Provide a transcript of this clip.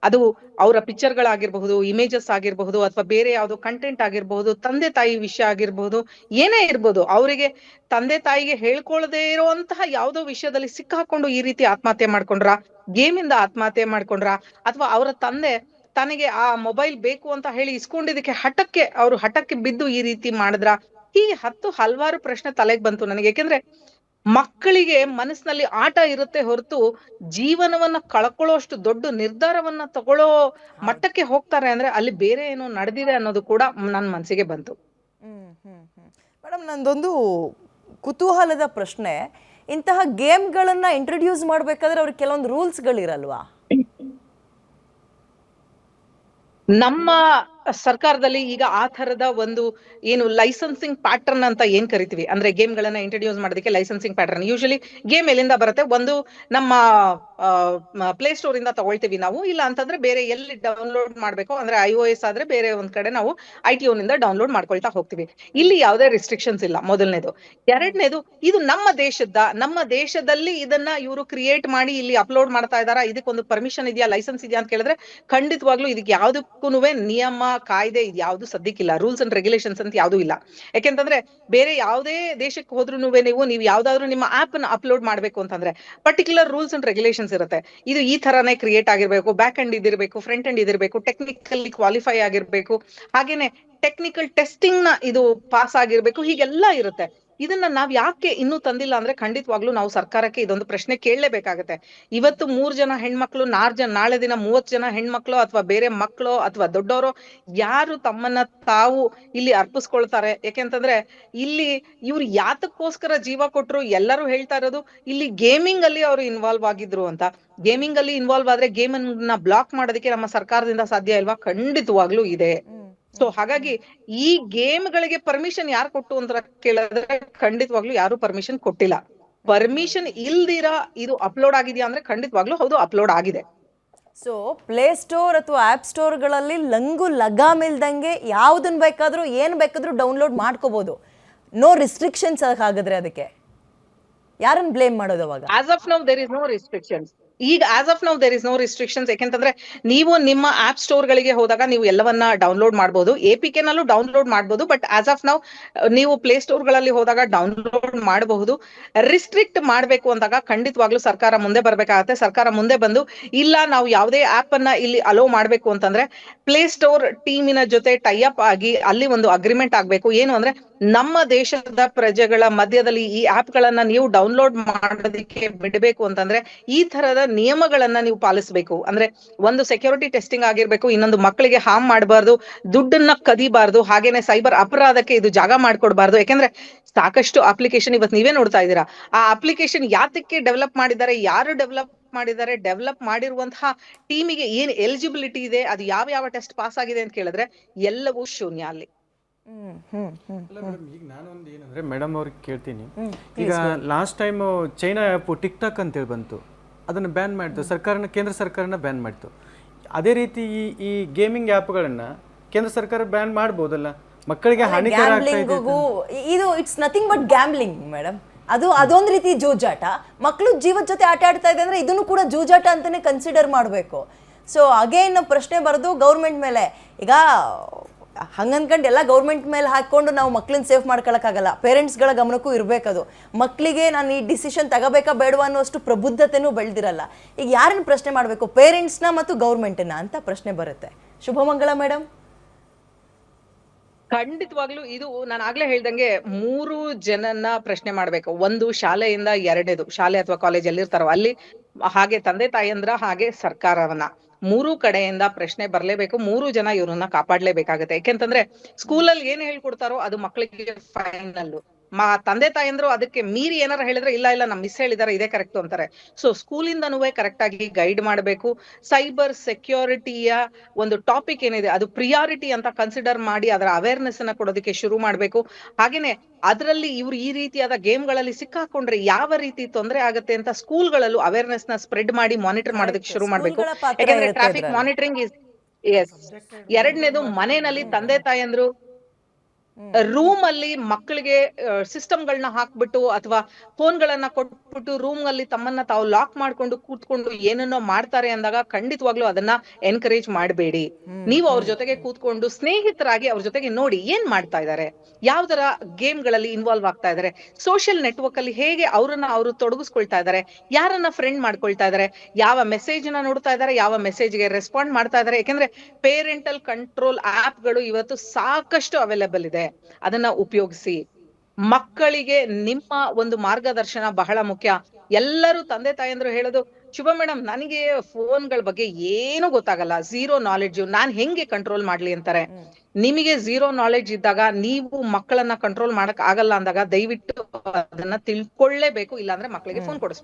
ಅದು ಅವರ ಪಿಕ್ಚರ್ಗಳಾಗಿರಬಹುದು, ಇಮೇಜಸ್ ಆಗಿರಬಹುದು, ಅಥವಾ ಬೇರೆ ಯಾವ್ದೋ ಕಂಟೆಂಟ್ ಆಗಿರಬಹುದು, ತಂದೆ ತಾಯಿ ವಿಷಯ ಆಗಿರಬಹುದು, ಏನೇ ಇರ್ಬೋದು, ಅವರಿಗೆ ತಂದೆ ತಾಯಿಗೆ ಹೇಳ್ಕೊಳ್ಳದೆ ಇರುವಂತಹ ಯಾವ್ದೋ ವಿಷಯದಲ್ಲಿ ಸಿಕ್ಕಾಕೊಂಡು ಈ ರೀತಿ ಆತ್ಮಹತ್ಯೆ ಮಾಡ್ಕೊಂಡ್ರ, ಗೇಮ್ ಇಂದ ಆತ್ಮಹತ್ಯೆ ಮಾಡ್ಕೊಂಡ್ರ, ಅಥವಾ ಅವರ ತಂದೆ ತನಗೆ ಆ ಮೊಬೈಲ್ ಬೇಕು ಅಂತ ಹೇಳಿ ಇಸ್ಕೊಂಡಿದ್ದಕ್ಕೆ ಅವ್ರು ಹಠಕ್ಕೆ ಬಿದ್ದು ಈ ರೀತಿ ಮಾಡಿದ್ರ, ಹೀಗೆ ಹಲವಾರು ಪ್ರಶ್ನೆ ತಲೆಗೆ ಬಂತು ನನಗೆ. ಯಾಕೆಂದ್ರೆ ಮಕ್ಕಳಿಗೆ ಮನಸ್ಸಿನಲ್ಲಿ ಆಟ ಇರುತ್ತೆ ಹೊರತು ಜೀವನವನ್ನ ಕಳ್ಕೊಳ್ಳೋ ಅಷ್ಟು ದೊಡ್ಡ ನಿರ್ಧಾರವನ್ನ ತಗೊಳ್ಳೋ ಹೌದು. ಮಟ್ಟಕ್ಕೆ ಹೋಗ್ತಾರೆ ಅಂದ್ರೆ ಅಲ್ಲಿ ಬೇರೆ ಏನೋ ನಡೆದಿದೆ ಅನ್ನೋದು ಕೂಡ ನನ್ನ ಮನಸ್ಸಿಗೆ ಬಂತು. ಮೇಡಮ್, ನಂದೊಂದು ಕುತೂಹಲದ ಪ್ರಶ್ನೆ. ಇಂತಹ ಗೇಮ್ಗಳನ್ನು ಇಂಟ್ರೊಡ್ಯೂಸ್ ಮಾಡಬೇಕಾದ್ರೆ ಅವ್ರಿಗೆ ಕೆಲವೊಂದು ರೂಲ್ಸ್ಗಳಿರಲ್ವಾ? ನಮ್ಮ ಸರ್ಕಾರದಲ್ಲಿ ಈಗ ಆ ತರದ ಒಂದು ಏನು ಲೈಸೆನ್ಸಿಂಗ್ ಪ್ಯಾಟರ್ನ್ ಅಂತ ಏನ್ ಕರಿತೀವಿ, ಅಂದ್ರೆ ಗೇಮ್ ಗಳನ್ನ ಇಂಟ್ರೊಡ್ಯೂಸ್ ಮಾಡೋದಕ್ಕೆ ಲೈಸೆನ್ಸಿಂಗ್ ಪ್ಯಾಟರ್ನ್ ಯೂಶಲಿ ಗೇಮ್ ಎಲ್ಲಿಂದ ಬರುತ್ತೆ, ಒಂದು ನಮ್ಮ ಪ್ಲೇ ಸ್ಟೋರ್ ಇಂದ ತಗೊಳ್ತೀವಿ ನಾವು, ಇಲ್ಲ ಅಂತಂದ್ರೆ ಬೇರೆ ಎಲ್ಲಿ ಡೌನ್ಲೋಡ್ ಮಾಡ್ಬೇಕು ಅಂದ್ರೆ iOS ಆದ್ರೆ ಬೇರೆ ಒಂದ್ ಕಡೆ ನಾವು ITO ನಿಂದ ಡೌನ್ಲೋಡ್ ಮಾಡ್ಕೊಳ್ತಾ ಹೋಗ್ತೀವಿ. ಇಲ್ಲಿ ಯಾವುದೇ ರಿಸ್ಟ್ರಿಕ್ಷನ್ಸ್ ಇಲ್ಲ, ಮೊದಲನೇದು. ಎರಡನೇದು, ಇದು ನಮ್ಮ ದೇಶದಲ್ಲಿ ಇದನ್ನ ಇವರು ಕ್ರಿಯೇಟ್ ಮಾಡಿ ಇಲ್ಲಿ ಅಪ್ಲೋಡ್ ಮಾಡ್ತಾ ಇದಾರಾ, ಇದಕ್ಕೊಂದು ಪರ್ಮಿಷನ್ ಇದೆಯಾ, ಲೈಸೆನ್ಸ್ ಇದೆಯಾ ಅಂತ ಕೇಳಿದ್ರೆ ಖಂಡಿತವಾಗ್ಲೂ ಇದಕ್ಕೆ ಯಾವ್ದಕ್ಕೂ ನಿಯಮ ಕಾಯ್ದೆ ಇದು ಯಾವ್ದು ಸದ್ಯಕ್ಕಿಲ್ಲ, ರೂಲ್ಸ್ ಅಂಡ್ ರೆಗ್ಯುಲೇಷನ್ಸ್ ಅಂತ ಯಾವ್ದು ಇಲ್ಲ. ಯಾಕೆಂತಂದ್ರೆ ಬೇರೆ ಯಾವುದೇ ದೇಶಕ್ಕೆ ಹೋದ್ರೂ ನೀವು ಯಾವ್ದಾದ್ರು ನಿಮ್ಮ ಆಪ್ ಅನ್ನ ಅಪ್ಲೋಡ್ ಮಾಡ್ಬೇಕು ಅಂತಂದ್ರೆ ಪರ್ಟಿಕ್ಯುಲರ್ ರೂಲ್ಸ್ ಅಂಡ್ ರೆಗ್ಯುಲೇಷನ್ಸ್ ಇರುತ್ತೆ. ಇದು ಈ ತರಾನೇ ಕ್ರಿಯೇಟ್ ಆಗಿರ್ಬೇಕು, ಬ್ಯಾಕ್ ಎಂಡ್ ಇದಿರ್ಬೇಕು, ಫ್ರಂಟ್ ಎಂಡ್ ಇದಿರ್ಬೇಕು, ಟೆಕ್ನಿಕಲಿ ಕ್ವಾಲಿಫೈ ಆಗಿರ್ಬೇಕು, ಹಾಗೇನೆ ಟೆಕ್ನಿಕಲ್ ಟೆಸ್ಟಿಂಗ್ ನ ಇದು ಪಾಸ್ ಆಗಿರ್ಬೇಕು, ಹೀಗೆಲ್ಲ ಇರುತ್ತೆ. ಇದನ್ನ ನಾವ್ ಯಾಕೆ ಇನ್ನೂ ತಂದಿಲ್ಲ ಅಂದ್ರೆ ಖಂಡಿತವಾಗ್ಲೂ ನಾವು ಸರ್ಕಾರಕ್ಕೆ ಇದೊಂದು ಪ್ರಶ್ನೆ ಕೇಳಲೇಬೇಕಾಗತ್ತೆ. ಇವತ್ತು 3 ಜನ ಹೆಣ್ಮಕ್ಳು, ನಾಳೆ ದಿನ 30 ಜನ ಹೆಣ್ಮಕ್ಳು ಅಥವಾ ಬೇರೆ ಮಕ್ಕಳು ಅಥವಾ ದೊಡ್ಡವರು ಯಾರು ತಮ್ಮನ್ನ ತಾವು ಇಲ್ಲಿ ಅರ್ಪಿಸ್ಕೊಳ್ತಾರೆ. ಯಾಕೆಂತಂದ್ರೆ ಇಲ್ಲಿ ಇವ್ರು ಯಾತಕ್ಕೋಸ್ಕರ ಜೀವ ಕೊಟ್ರು, ಎಲ್ಲರೂ ಹೇಳ್ತಾ ಇರೋದು ಇಲ್ಲಿ ಗೇಮಿಂಗ್ ಅಲ್ಲಿ ಅವರು ಇನ್ವಾಲ್ವ್ ಆಗಿದ್ರು ಅಂತ. ಗೇಮಿಂಗ್ ಅಲ್ಲಿ ಇನ್ವಾಲ್ವ್ ಆದ್ರೆ ಗೇಮ್ ಅನ್ನ ಬ್ಲಾಕ್ ಮಾಡೋದಕ್ಕೆ ನಮ್ಮ ಸರ್ಕಾರದಿಂದ ಸಾಧ್ಯ ಇಲ್ವಾ? ಖಂಡಿತವಾಗ್ಲೂ ಇದೆ. ಸೊ ಹಾಗಾಗಿ ಈ ಗೇಮ್ ಗಳಿಗೆ ಪರ್ಮಿಷನ್ ಯಾರು ಕೊಟ್ಟು ಅಂತ ಕೇಳಿದ್ರೆ ಖಂಡಿತವಾಗ್ಲೂ ಯಾರು ಪರ್ಮಿಷನ್ ಕೊಟ್ಟಿಲ್ಲ. ಪರ್ಮಿಷನ್ ಇಲ್ದಿರಾ ಇದು ಅಪ್ಲೋಡ್ ಆಗಿದ್ಯಾ ಅಂದ್ರೆ ಖಂಡಿತವಾಗ್ಲೂ ಹೌದು, ಅಪ್ಲೋಡ್ ಆಗಿದೆ. ಸೊ ಪ್ಲೇ ಸ್ಟೋರ್ ಅಥವಾ ಆ್ಯಪ್ ಸ್ಟೋರ್ಗಳಲ್ಲಿ ಲಂಗು ಲಗಾಮ್ ಇಲ್ದಂಗೆ ಯಾವುದನ್ನು ಬೇಕಾದರೂ ಏನು ಬೇಕಾದರೂ ಡೌನ್ಲೋಡ್ ಮಾಡ್ಕೋಬೋದು, ನೋ ರಿಸ್ಟ್ರಿಕ್ಷನ್ಸ್ ಹಾಗಾದ್ರೆ ಅದಕ್ಕೆ ಯಾರನ್ನು ಬ್ಲೇಮ್ ಮಾಡೋದು ಅವಾಗ? As of now there is no restrictions. ಈಗ as of now there is no restrictions. ಯಾಕೆಂತಂದ್ರೆ ನೀವು ನಿಮ್ಮ ಆಪ್ ಸ್ಟೋರ್ ಗಳಿಗೆ ಹೋದಾಗ ನೀವು ಎಲ್ಲವನ್ನ ಡೌನ್ಲೋಡ್ ಮಾಡಬಹುದು, APK ನಲ್ಲೂ ಡೌನ್ಲೋಡ್ ಮಾಡಬಹುದು. ಬಟ್ ಆಸ್ ಆಫ್ ನೌ ನೀವು ಪ್ಲೇ ಸ್ಟೋರ್ ಗಳಲ್ಲಿ ಹೋದಾಗ ಡೌನ್ಲೋಡ್ ಮಾಡಬಹುದು. ರಿಸ್ಟ್ರಿಕ್ಟ್ ಮಾಡಬೇಕು ಅಂದಾಗ ಖಂಡಿತವಾಗ್ಲೂ ಸರ್ಕಾರ ಮುಂದೆ ಬರ್ಬೇಕಾಗತ್ತೆ. ಸರ್ಕಾರ ಮುಂದೆ ಬಂದು ಇಲ್ಲ ನಾವು ಯಾವುದೇ ಆಪ್ ಅನ್ನ ಇಲ್ಲಿ ಅಲೋ ಮಾಡ್ಬೇಕು ಅಂತಂದ್ರೆ ಪ್ಲೇ ಸ್ಟೋರ್ ಟೀಮಿನ ಜೊತೆ ಟೈ ಅಪ್ ಆಗಿ ಅಲ್ಲಿ ಒಂದು ಅಗ್ರಿಮೆಂಟ್ ಆಗ್ಬೇಕು. ಏನು ಅಂದ್ರೆ ನಮ್ಮ ದೇಶದ ಪ್ರಜೆಗಳ ಮಧ್ಯದಲ್ಲಿ ಈ ಆಪ್ ಗಳನ್ನ ನೀವು ಡೌನ್ಲೋಡ್ ಮಾಡೋದಕ್ಕೆ ಬಿಡಬೇಕು ಅಂತಂದ್ರೆ ಈ ತರದ ನಿಯಮಗಳನ್ನ ನೀವು ಪಾಲಿಸಬೇಕು. ಅಂದ್ರೆ ಒಂದು ಸೆಕ್ಯೂರಿಟಿ ಟೆಸ್ಟಿಂಗ್ ಆಗಿರ್ಬೇಕು, ಇನ್ನೊಂದು ಮಕ್ಕಳಿಗೆ ಹಾರ್ಮ್ ಮಾಡಬಾರ್ದು, ದುಡ್ಡನ್ನ ಕದಿಬಾರ್ದು, ಹಾಗೇನೆ ಸೈಬರ್ ಅಪರಾಧಕ್ಕೆ ಇದು ಜಾಗ ಮಾಡ್ಕೊಡ್ಬಾರ್ದು. ಯಾಕೆಂದ್ರೆ ಸಾಕಷ್ಟು ಅಪ್ಲಿಕೇಶನ್ ಇವತ್ತು ನೀವೇ ನೋಡ್ತಾ ಇದ್ದೀರಾ, ಆ ಅಪ್ಲಿಕೇಶನ್ ಯಾತಕ್ಕೆ ಡೆವಲಪ್ ಮಾಡಿದ್ದಾರೆ, ಯಾರು ಡೆವಲಪ್ ಮಾಡಿದ್ದಾರೆ, ಡೆವಲಪ್ ಮಾಡಿರುವಂತಹ ಟೀಮಿಗೆ ಏನ್ ಎಲಿಜಿಬಿಲಿಟಿ ಇದೆ, ಅದು ಯಾವ ಯಾವ ಟೆಸ್ಟ್ ಪಾಸ್ ಆಗಿದೆ ಅಂತ ಕೇಳಿದ್ರೆ ಎಲ್ಲವೂ ಶೂನ್ಯ ಅಲ್ಲಿ. ಅಲ್ಲ ಮೇಡಮ್, ಈಗ ನಾನೊಂದು ಏನಂದ್ರೆ ಮೇಡಮ್ ಅವ್ರಿಗೆ ಕೇಳ್ತೀನಿ. ಈಗ last time China app TikTok ಅಂತೇಳಿ ಬಂತು, ಅದನ್ನು ಬ್ಯಾನ್ ಮಾಡಿತು ಸರ್ಕಾರನ, ಕೇಂದ್ರ ಸರ್ಕಾರನ ಬ್ಯಾನ್ ಮಾಡಿತು. ಅದೇ ರೀತಿ ಈ ಗೇಮಿಂಗ್ ಆ್ಯಪ್ಗಳನ್ನು ಕೇಂದ್ರ ಸರ್ಕಾರ ಬ್ಯಾನ್ ಮಾಡ್ಬೋದಲ್ಲ, ಮಕ್ಕಳಿಗೆ ಹಾನಿಕರ ಆಗ್ತಾ ಇದೆ. ಇದು it's nothing but gambling madam. ಅದೊಂದು ರೀತಿ ಜೂಜಾಟ. ಮಕ್ಕಳು ಜೀವದ ಜೊತೆ ಆಟ ಆಡ್ತಾ ಇದೆ ಅಂದ್ರೆ ಇದನ್ನು ಕೂಡ ಜೂಜಾಟ ಅಂತಾನೆ ಕನ್ಸಿಡರ್ ಮಾಡಬೇಕು. ಸೊ ಅಗೇನ್ ಪ್ರಶ್ನೆ ಬರೋದು ಗೌರ್ಮೆಂಟ್ ಮೇಲೆ. ಈಗ ಹಂಗನ್ಕಂಡು ಎಲ್ಲ ಗೌರ್ಮೆಂಟ್ ಮೇಲೆ ಹಾಕ್ಕೊಂಡು ನಾವು ಮಕ್ಳನ್ನ ಸೇಫ್ ಮಾಡ್ಕೊಳಕ್ಕಾಗಲ್ಲ. ಪೇರೆಂಟ್ಸ್ಗಳ ಗಮನಕ್ಕೂ ಇರಬೇಕದು. ಮಕ್ಕಳಿಗೆ ನಾನು ಈ ಡಿಸಿಷನ್ ತಗೋಬೇಕಾ ಬೇಡವಾ ಅನ್ನೋಷ್ಟು ಪ್ರಬುದ್ಧತೆನೂ ಬೆಳೆದಿರಲ್ಲ. ಈಗ ಯಾರನ್ನು ಪ್ರಶ್ನೆ ಮಾಡಬೇಕು, ಪೇರೆಂಟ್ಸ್ನ ಮತ್ತು ಗೌರ್ಮೆಂಟನ್ನ ಅಂತ ಪ್ರಶ್ನೆ ಬರುತ್ತೆ. ಶುಭಮಂಗಳ ಮೇಡಮ್. ಖಂಡಿತವಾಗ್ಲೂ ಇದು ನಾನು ಆಗ್ಲೇ ಹೇಳ್ದಂಗೆ 3 ಜನನ್ನ ಪ್ರಶ್ನೆ ಮಾಡ್ಬೇಕು. ಒಂದು ಶಾಲೆಯಿಂದ, ಎರಡನೇದು ಶಾಲೆ ಅಥವಾ ಕಾಲೇಜ್ ಎಲ್ಲಿರ್ತಾರೋ ಅಲ್ಲಿ, ಹಾಗೆ ತಂದೆ ತಾಯಂದ್ರ, ಹಾಗೆ ಸರ್ಕಾರವನ್ನ, 3 ಕಡೆಯಿಂದ ಪ್ರಶ್ನೆ ಬರ್ಲೇಬೇಕು. 3 ಜನ ಇವ್ರನ್ನ ಕಾಪಾಡ್ಲೇಬೇಕಾಗತ್ತೆ. ಯಾಕೆಂತಂದ್ರೆ ಸ್ಕೂಲಲ್ಲಿ ಏನ್ ಹೇಳ್ಕೊಡ್ತಾರೋ ಅದು ಮಕ್ಕಳಿಗೆ ಫೈನಲ್. ತಂದೆ ತಾಯಂದ್ರು ಅದಕ್ಕೆ ಮೀರಿ ಏನಾರ ಹೇಳಿದ್ರೆ ಇಲ್ಲ ಇಲ್ಲ ನಮ್ ಮಿಸ್ ಹೇಳಿದಾರೆ ಇದೇ ಕರೆಕ್ಟ್ ಅಂತಾರೆ. ಸೊ ಸ್ಕೂಲಿಂದನೂ ಕರೆಕ್ಟ್ ಆಗಿ ಗೈಡ್ ಮಾಡ್ಬೇಕು. ಸೈಬರ್ ಸೆಕ್ಯೂರಿಟಿಯ ಒಂದು ಟಾಪಿಕ್ ಏನಿದೆ ಅದು ಪ್ರಿಯಾರಿಟಿ ಅಂತ ಕನ್ಸಿಡರ್ ಮಾಡಿ ಅದರ ಅವೇರ್ನೆಸ್ ಅನ್ನ ಕೊಡೋದಕ್ಕೆ ಶುರು ಮಾಡ್ಬೇಕು. ಹಾಗೇನೆ ಅದರಲ್ಲಿ ಇವ್ರು ಈ ರೀತಿಯಾದ ಗೇಮ್ಗಳಲ್ಲಿ ಸಿಕ್ಕಾಕೊಂಡ್ರೆ ಯಾವ ರೀತಿ ತೊಂದರೆ ಆಗುತ್ತೆ ಅಂತ ಸ್ಕೂಲ್ಗಳಲ್ಲೂ ಅವೇರ್ನೆಸ್ ನ ಸ್ಪ್ರೆಡ್ ಮಾಡಿ ಮಾನಿಟರ್ ಮಾಡೋದಕ್ಕೆ ಶುರು ಮಾಡ್ಬೇಕು. ಯಾಕಂದ್ರೆ ಟ್ರಾಫಿಕ್ ಮಾನಿಟರಿಂಗ್ ಇಸ್ ಎಸ್. ಎರಡನೇದು ಮನೆಯಲ್ಲಿ ತಂದೆ ತಾಯಂದ್ರು ರೂಮ್ ಅಲ್ಲಿ ಮಕ್ಕಳಿಗೆ ಸಿಸ್ಟಮ್ಗಳನ್ನ ಹಾಕ್ಬಿಟ್ಟು ಅಥವಾ ಫೋನ್ಗಳನ್ನ ಕೊಟ್ಬಿಟ್ಟು ರೂಮ್ ಅಲ್ಲಿ ತಮ್ಮನ್ನ ತಾವು ಲಾಕ್ ಮಾಡ್ಕೊಂಡು ಕೂತ್ಕೊಂಡು ಏನನ್ನೋ ಮಾಡ್ತಾರೆ ಅಂದಾಗ ಖಂಡಿತವಾಗ್ಲೂ ಅದನ್ನ ಎನ್ಕರೇಜ್ ಮಾಡಬೇಡಿ. ನೀವು ಅವ್ರ ಜೊತೆಗೆ ಕೂತ್ಕೊಂಡು ಸ್ನೇಹಿತರಾಗಿ ಅವ್ರ ಜೊತೆಗೆ ನೋಡಿ ಏನ್ ಮಾಡ್ತಾ ಇದ್ದಾರೆ, ಯಾವ ತರ ಗೇಮ್ಗಳಲ್ಲಿ ಇನ್ವಾಲ್ವ್ ಆಗ್ತಾ ಇದ್ದಾರೆ, ಸೋಷಿಯಲ್ ನೆಟ್ವರ್ಕ್ ಅಲ್ಲಿ ಹೇಗೆ ಅವರನ್ನ ಅವರು ತೊಡಗಿಸ್ಕೊಳ್ತಾ ಇದ್ದಾರೆ, ಯಾರನ್ನ ಫ್ರೆಂಡ್ ಮಾಡ್ಕೊಳ್ತಾ ಇದ್ದಾರೆ, ಯಾವ ಮೆಸೇಜ್ ನ ನೋಡ್ತಾ ಇದ್ದಾರೆ, ಯಾವ ಮೆಸೇಜ್ಗೆ ರೆಸ್ಪಾಂಡ್ ಮಾಡ್ತಾ ಇದ್ದಾರೆ. ಯಾಕಂದ್ರೆ ಪೇರೆಂಟಲ್ ಕಂಟ್ರೋಲ್ ಆಪ್ಗಳು ಇವತ್ತು ಸಾಕಷ್ಟು ಅವೈಲೇಬಲ್ ಇದೆ, ಅದನ್ನ ಉಪಯೋಗಿಸಿ. ಮಕ್ಕಳಿಗೆ ನಿಮ್ಮ ಒಂದು ಮಾರ್ಗದರ್ಶನ ಬಹಳ ಮುಖ್ಯ. ಎಲ್ಲರೂ ತಂದೆ ತಾಯಂದ್ರು ಹೇಳೋದು, ಶುಭ ಮೇಡಮ್ ನನಗೆ ಫೋನ್ಗಳ ಬಗ್ಗೆ ಏನು ಗೊತ್ತಾಗಲ್ಲ, ಝೀರೋ ನಾಲೆಡ್ಜ್, ನಾನ್ ಹೆಂಗೆ ಕಂಟ್ರೋಲ್ ಮಾಡ್ಲಿ ಅಂತಾರೆ. ನಿಮಗೆ ಝೀರೋ ನಾಲೆಡ್ಜ್ ಇದ್ದಾಗ, ನೀವು ಮಕ್ಕಳನ್ನ ಕಂಟ್ರೋಲ್ ಮಾಡಕ್ ಆಗಲ್ಲ ಅಂದಾಗ ದಯವಿಟ್ಟು ಅದನ್ನ ತಿಳ್ಕೊಳ್ಳೇಬೇಕು, ಇಲ್ಲಾಂದ್ರೆ ಮಕ್ಕಳಿಗೆ ಫೋನ್ ಕೊಡಿಸ್ಬೇಕು.